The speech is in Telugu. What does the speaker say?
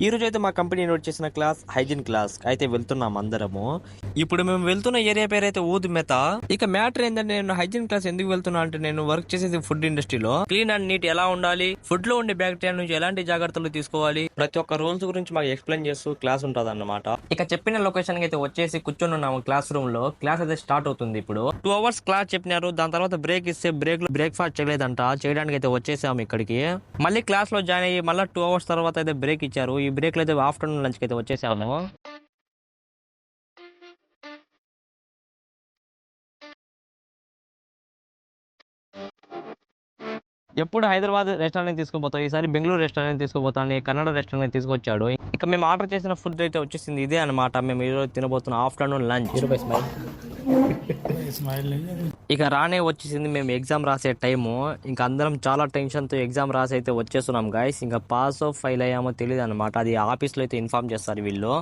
ఈ రోజు అయితే మా కంపెనీ నోట్ చేసిన క్లాస్ హైజీన్ క్లాస్ అయితే వెళ్తున్నాం అందరము. ఇప్పుడు మేము వెళ్తున్న ఏరియా పేరు అయితే ఊదు మెత. ఇక మ్యాటర్ ఏంటంటే నేను హైజీన్ క్లాస్ ఎందుకు వెళ్తున్నా అంటే నేను వర్క్ చేసేది ఫుడ్ ఇండస్ట్రీలో క్లీన్ అండ్ నీట్ ఎలా ఉండాలి, ఫుడ్ లో ఉండే బ్యాక్టీరియా నుంచి ఎలాంటి జాగ్రత్తలు తీసుకోవాలి, ప్రతి ఒక్క రూల్స్ గురించి మాకు ఎక్స్ప్లెయిన్ చేస్తూ క్లాస్ ఉంటుంది అన్నమాట. ఇక చెప్పిన లొకేషన్ అయితే వచ్చేసి కూర్చొని ఉన్నాము క్లాస్ రూమ్ లో. క్లాస్ అయితే స్టార్ట్ అవుతుంది ఇప్పుడు. 2 hours క్లాస్ చెప్పినారు. దాని తర్వాత బ్రేక్ ఇస్తే బ్రేక్ఫాస్ట్ చేయలేదంట, చేయడానికి అయితే వచ్చేసాము ఇక్కడికి. మళ్ళీ క్లాస్ లో జాయిన్ అయ్యి మళ్ళీ 2 hours తర్వాత అయితే బ్రేక్ ఇచ్చారు. ఈ బ్రేక్ లో అయితే ఆఫ్టర్నూన్ లంచ్ కి అయితే వచ్చేసాము. ఎప్పుడు హైదరాబాద్ రెస్టారెంట్ తీసుకుపోతాం, ఈసారి బెంగళూరు రెస్టారెంట్ తీసుకుపోతాను, కన్నడ రెస్టారెంట్ తీసుకొచ్చాడు. ఇక మేము ఆర్డర్ చేసిన ఫుడ్ అయితే వచ్చేసింది. ఇదే అనమాట మేము ఈరోజు తినబోతున్న ఆఫ్టర్నూన్ లంచ్. ఇక రానే వచ్చేసింది మేము ఎగ్జామ్ రాసే టైము. ఇంకా అందరం చాలా టెన్షన్ తో ఎగ్జామ్ రాసి అయితే వచ్చేస్తున్నాం గైస్. ఇంకా పాస్ ఆఫ్ ఫెయిల్ అయ్యామో తెలియదు అనమాట. అది ఆఫీస్ లో అయితే ఇన్ఫార్మ్ చేస్తారు వీళ్ళు.